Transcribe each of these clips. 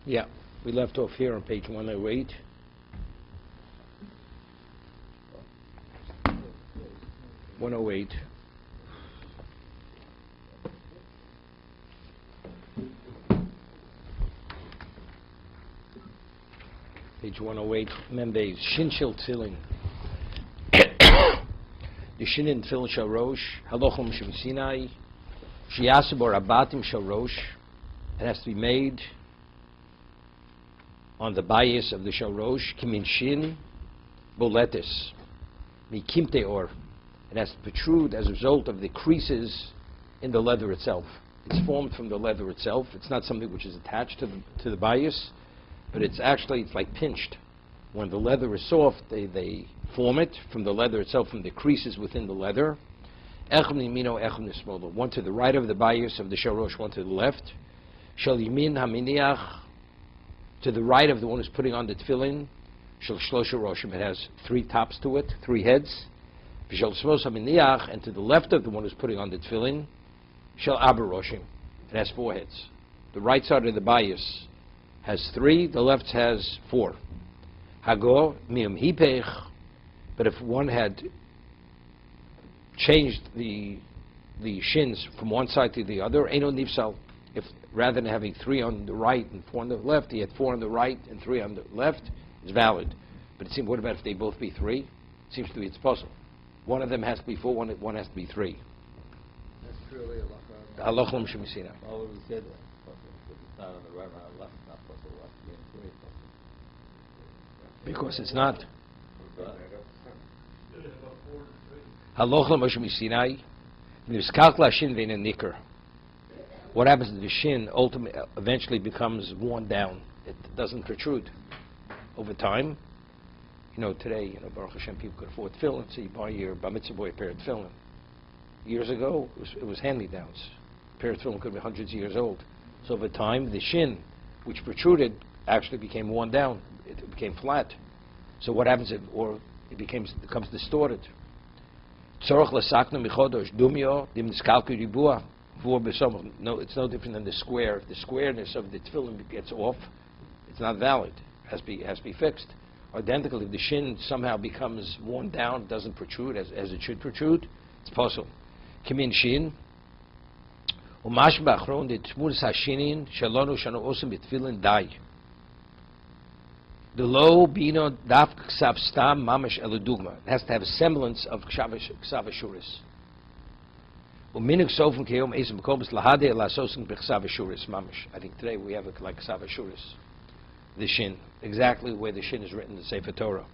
Yeah, we left off here on page 108. Page 108, Membe, Shin Shel Tefillin. The Shin in Tefillin Shel Rosh, Halochim Shem Sinai, Shiyasu Bo Rabatim Shel Rosh. It has to be made on the bias of the Shel Rosh, Kimin Shin Boletis, Mikimte Or. It has to protrude as a result of the creases in the leather itself. It's formed from the leather itself. It's not something which is attached to the bias, but it's like pinched. When the leather is soft, they form it from the leather itself, from the creases within the leather. Echem Yimino, Echem Nismolo. One to the right of the bias of the Shel Rosh, one to the left. Shel Yimin Haminiach, to the right of the one who's putting on the tefillin. Shel Shlosha Roshim, it has 3 tops to it, 3 heads. Shel Shmos Haminiach, and to the left of the one who's putting on the tefillin. Shel Abba Roshim, it has 4 heads. The right side of the bias has 3, the left has 4. Hago Miyum Hipech, but if one had changed the shins from one side to the other, Eino Nifsal. If rather than having 3 on the right and 4 on the left, he had 4 on the right and 3 on the left, it's valid. But it seems, what about if they both be 3? It seems to be it's possible. One of them has to be 4, one has to be 3. That's truly a Halochim Shemisina. All we said that. It's not on the right or on the left, it's not possible. It has to be in 3. Because it's not. Halochim Shemisina. Niskalkla Shin Vein Nicker. What happens is the shin eventually becomes worn down. It doesn't protrude over time. Today, Baruch Hashem, people could afford tefillin, so you buy your bar mitzvah boy a pair of tefillin. Years ago, it was hand-me-downs. A pair of tefillin could be hundreds of years old. So over time, the shin, which protruded, actually became worn down. It became flat. So what happens? It becomes distorted. Tzorach l'sakna michodosh dumyo dim niskalku ribua. No, it's no different than the square. If the squareness of the tefillin gets off, it's not valid. It has to be fixed. Identical, if the shin somehow becomes worn down, doesn't protrude as it should protrude, it's possible. Kimin shin. Umash ba'achron de tmuras hashinin shalonu shanu osem b'tefillin dai. The low bino daf ksav stam mamash eludugma. It has to have a semblance of ksav ashuris. I think today we have it like Ksav Ashuris, the shin, exactly where the shin is written in the Sefer Torah.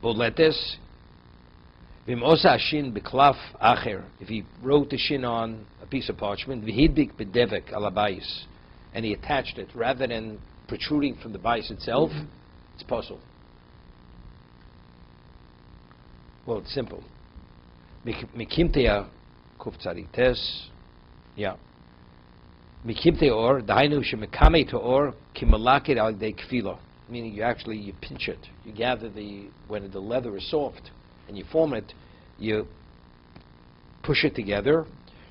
Boletes, v'imosa shin b'klaf acher. If he wrote the shin on a piece of parchment, v'hidbik b'devek alabayis, and he attached it rather than protruding from the bayis itself, it's possible. Well, it's simple. Mikimteya Kuf Tzadik Tes, yeah. Mikimte or dainu shemekame to or kimalakid al de kfilo, meaning you pinch it. You gather when the leather is soft and you form it, you push it together.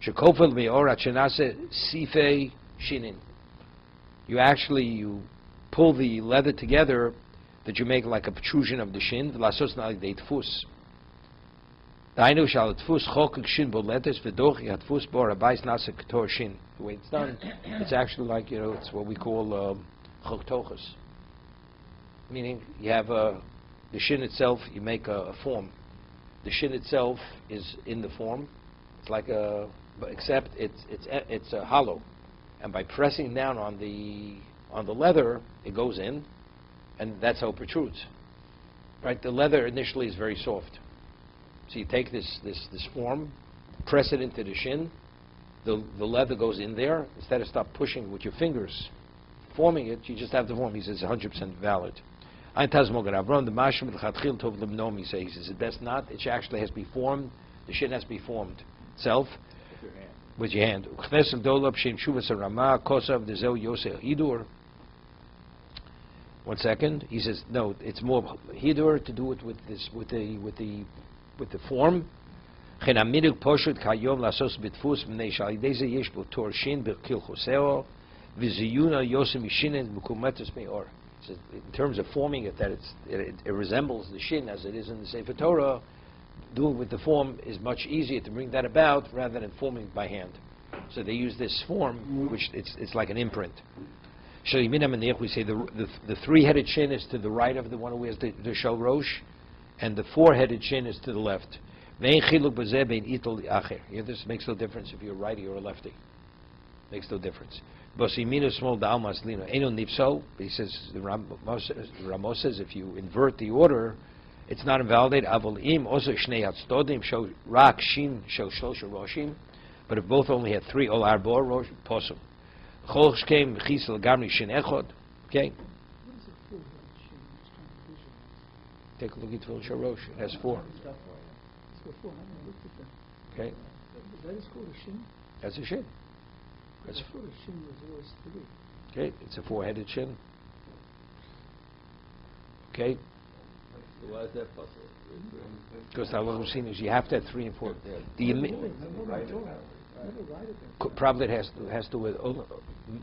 Shekofel meor achenase sife shinin. You pull the leather together that you make like a protrusion of the shin. Lasos na de tfus. The way it's done, it's actually like, it's what we call choktochas. Meaning, you have the shin itself, you make a form. The shin itself is in the form. It's like except it's hollow. And by pressing down on the leather, it goes in, and that's how it protrudes. Right? The leather initially is very soft. So you take this form, press it into the shin, the leather goes in there. Instead of stop pushing with your fingers, forming it, you just have the form. He says it's 100% valid. He says it's best not. It actually has to be formed. The shin has to be formed itself with your hand. One second. He says no. It's more hidur to do it with the form. V'ziyuna yosem yishinen mukumetus me'or. In terms of forming it, that it resembles the shin as it is in the Sefer Torah. Doing with the form is much easier to bring that about rather than forming it by hand. So they use this form, which it's like an imprint. We say the three-headed shin is to the right of the one who wears the shel rosh, and the four-headed shin is to the left. This makes no difference if you're a righty or a lefty. Makes no difference. But he says, the Ramos says, if you invert the order, it's not invalidated. But if both only had three, posum. Okay? Take a look at Tefillin Shorosh. It has four. Okay? That is called a shin? That's a shin. I thought a shin was always three. Okay, it's a four-headed shin. Okay? So why is that possible? Because the halacha we've seen is you have to have three and four. Probably it has to with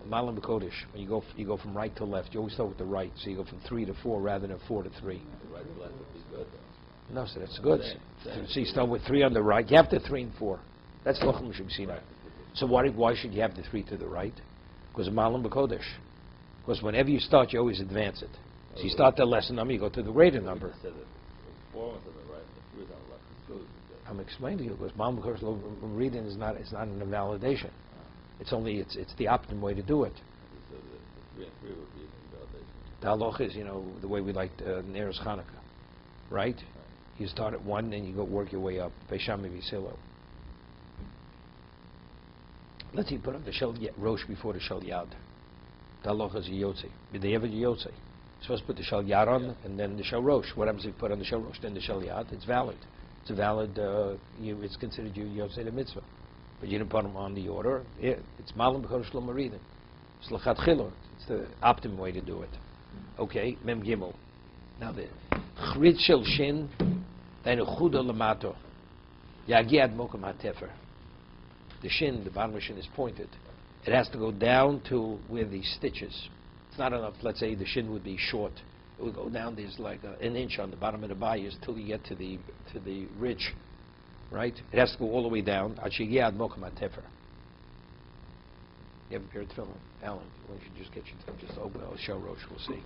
Malam B'Kodesh. When you go from right to left, you always start with the right. So you go from 3 to 4 rather than 4 to 3. The right to left would be good, though. No, so that's good. So you start with 3 on the right. You have the 3 and 4. That's Lochem Shemsina. So why should you have the 3 to the right? Because of Malam B'Kodesh. Because whenever you start, you always advance it. So you start the lesser number, you go to the greater number. Said that the 4 was on the right, the 3 was on the left. It's good. I'm explaining to you because Malam B'Kodesh reading is not an invalidation. It's the optimum way to do it. So the 3 and 3 would be an invalidation. The halacha is, the way we like Neros Chanukah, right? You start at 1 and you go work your way up. Beishami Visilo. Let's see, put up the shel rosh before the shel yad. The halacha is a yotze. They have a yotze. You're supposed to put the shel yad on and then the shel rosh. What happens if you put on the shel rosh then the shel yad? It's valid. It's a valid. It's considered you yotze the mitzvah. But you didn't put them on the order. It's malam b'chodesh lo maridin. It's l'chat chilor. It's the optimum way to do it. Okay, mem gimel. Now the chrit shel shin, then chuda lamato, yagi ad mokum hatefer. The shin, the bottom of the shin is pointed. It has to go down to where the stitches. It's not enough. Let's say the shin would be short. It would go down. There's like an inch on the bottom of the bayis till you get to the ridge. Right? It has to go all the way down. You have a pair of tefillin, Alan. Why don't you just get your tefillin? Just open it. Shel rosh. We'll see.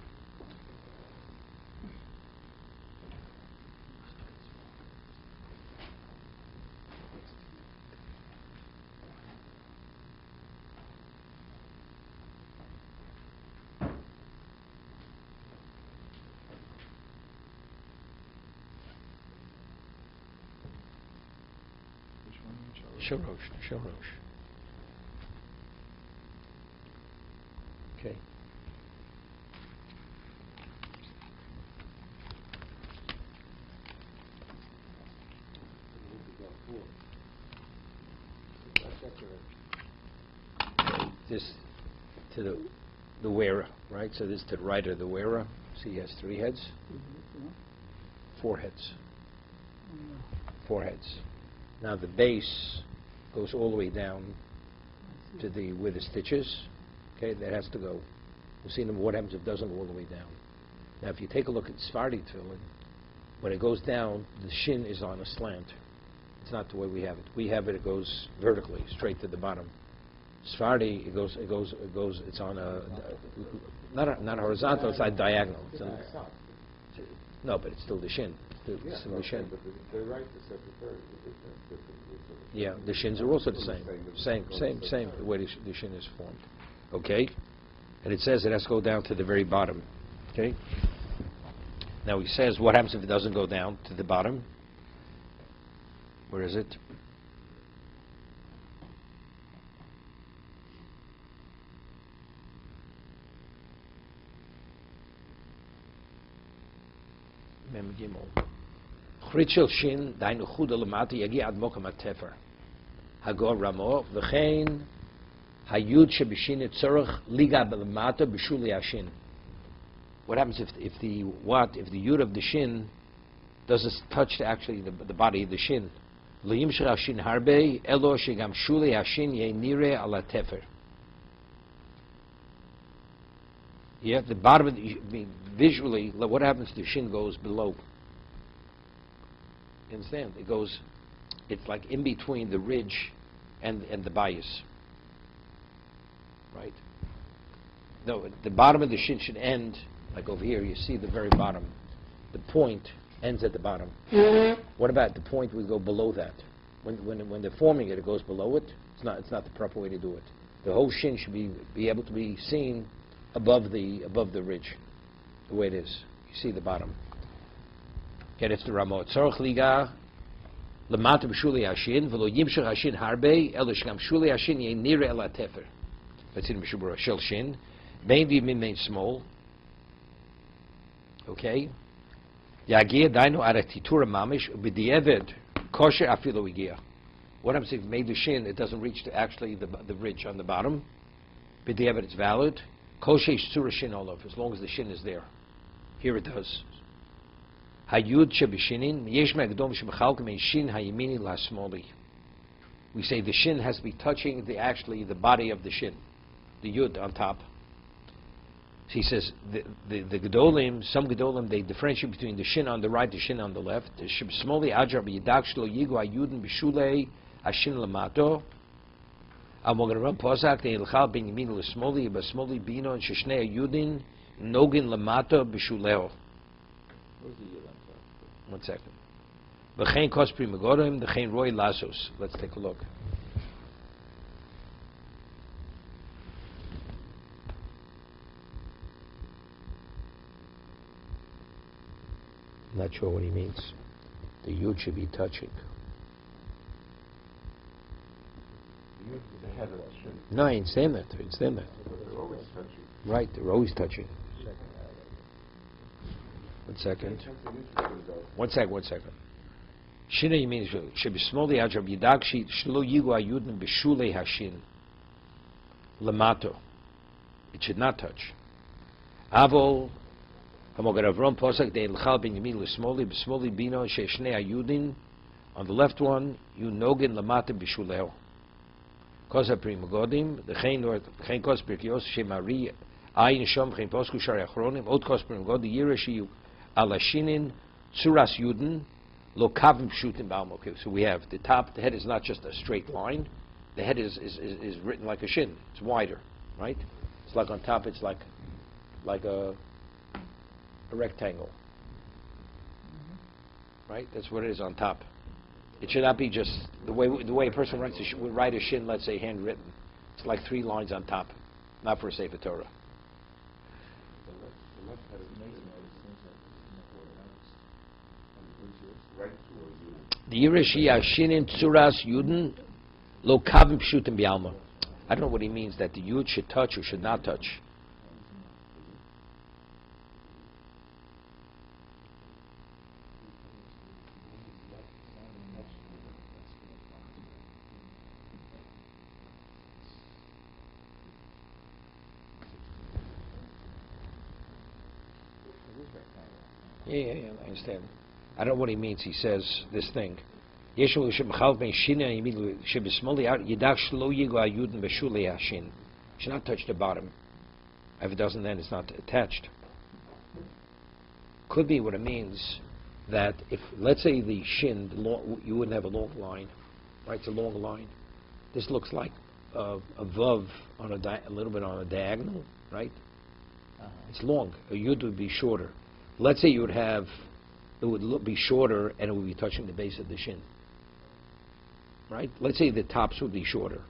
Shel rosh. Okay. This to the wearer, right? So this to the right of the wearer. See, he has 3 heads. 4 heads. 4 heads. Now the base goes all the way down to where the stitches. Okay, that has to go. We'll see what happens if it doesn't go all the way down. Now, if you take a look at Sephardi tefillin, when it goes down, the shin is on a slant. It's not the way we have it. We have it. It goes vertically, straight to the bottom. Sephardi, it goes. It's on a not horizontal. It's like diagonal. No, but it's still the shin. It's still the shin. They're right to Secretary. Yeah, the shins are also the same. Same. The way the shin is formed. Okay, and it says it has to go down to the very bottom. Okay. Now he says, what happens if it doesn't go down to the bottom? Where is it? Mem Gimel. Chritzel shin dainu chuda lemata yagi ad mokum hatefer. Hagor ramo v'chein hayud shebishin etzorach liga belemata b'shuli hashin. What happens if the yud of the shin doesn't touch actually the body of the shin? L'yim shel hashin harbe elo shegam shuli hashin ye nire ala tefer. Yeah, the bottom of the, I mean, visually, what happens to the shin goes below. You understand? It goes, it's like in between the ridge and the bias. Right? No, the bottom of the shin should end, like over here, you see the very bottom. The point ends at the bottom. What about the point would go below that? When they're forming it, it goes below it. It's not the proper way to do it. The whole shin should be able to be seen above the ridge, the way it is. You see the bottom. Get it to Ramot. Tzorch liga lemata b'shuli hashin v'lo yimshach hashin harbe elo shgam shuli hashin yeh nire el hatefer. That's in Mishna Berura shel shin. Bein v'yimin bein small. Okay. Yagia dainu ara titura mamish b'di'eved kosher afilo igia. What happens if you made the shin, it doesn't reach to actually the ridge on the bottom? B'di'eved, it's valid. Kosher tzura shin olav, as long as the shin is there. Here it does. Hayud shebishinin yesh me'agdom shebechalkem ein shin hayimini la'smoli. We say the shin has to be touching the body of the shin, the yud on top. So he says the gedolim, some gedolim, they differentiate between the shin on the right, the shin on the left. The shebsmoli ajar b'yidak shelo yigu hayudin b'shulei hashin lamato. Amogaram pozak the ilchal ben yamin l'smoli b'smoli bino and sheshnei hayudin nogin lamato b'shuleo. Where's the yud? I'm sorry. 1 second. V'chein kos pri megorim, v'chein roi lasos. Let's take a look. I'm not sure what he means. The yud should be touching. You use the head of the shin. No, I ain't saying that. I ain't saying that. But they're always touching. Right, they're always touching. 1 second. That's an interesting though. 1 second. Shina means should be small ajab yidak shi shlo yigu ayudin b'shulei hashin lamato. It should not touch. Avol hamogad Avram posak de ilchal ben yamin l'smoli b'smoli bino she'shnei ayudin. On the left one, you nogin lamata b'shuleo. Kosa pri megodim the chein kos pirkios shemari ayin shom chein posku shari achronim od kos pri megod the yireshi alashinin tsuras yudin lo kavim shutim ba'almo. Okay, so we have the top. The head is not just a straight line. The head is written like a shin. It's wider, right? It's like on top. It's like a rectangle, right? That's what it is on top. It should not be just the way a person would write a shin. Let's say handwritten. It's like 3 lines on top, not for a Sefer Torah. The left head is amazing. Right towards you. The Yirishi Yashinin Tsuras Yudin Lo Kavim Pshutim Bialma. I don't know what he means that the Yud should touch or should not touch. Yeah, I understand. I don't know what he means. He says this thing. Should not touch the bottom. If it doesn't, then it's not attached. Could be what it means that if, let's say, the shin, you wouldn't have a long line, right? It's a long line. This looks like a vav on a little bit on a diagonal, right? It's long. A yud would be shorter. Let's say you would have, it would be shorter and it would be touching the base of the shin. Right? Let's say the tops would be shorter.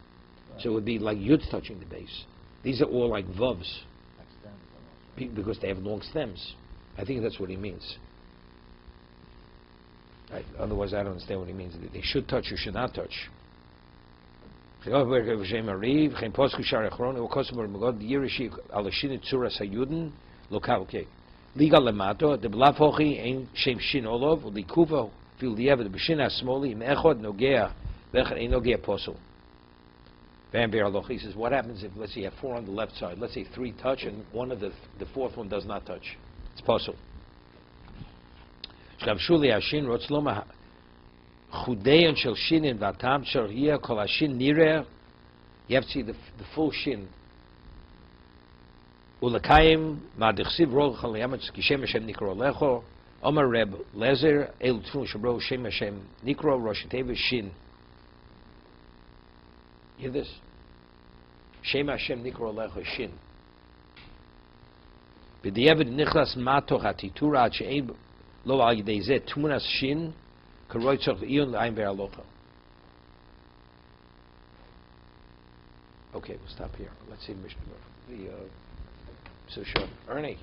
Right. So it would be like yud's touching the base. These are all like vavs. Because they have long stems. I think that's what he means. Otherwise, I don't understand what he means. They should touch or should not touch. Okay. Liga lemato, the blafochi ein shem shin olov, likuvo fil diavad b'shin asmoli im echod nogea v'echad ein nogea posel. Van Berloch, he says, what happens if, let's say, you have 4 on the left side, let's say 3 touch and one of the 4th one does not touch? It's posel. Shkav shuli hashin rotzloma chudeyon shel shinin v'atam shel hiyah kol hashin nireh. You have to see the full shin. Ulakayim ma dichsiv rol chal yametz kishem Hashem nikro lecho. Omar Reb Lezer el tfun shabro Shem Hashem nikro Rosh Tevis Shin. You hear this? Shem Hashem nikro lecho Shin. B'diavad nichlas matoch hatitura ad she'ein lo al yidei zeh tmunas Shin karoi tzorch iyon l'ayim ve'alocha. Okay, we'll stop here. Let's see Mishna Berura. So short. Ernie.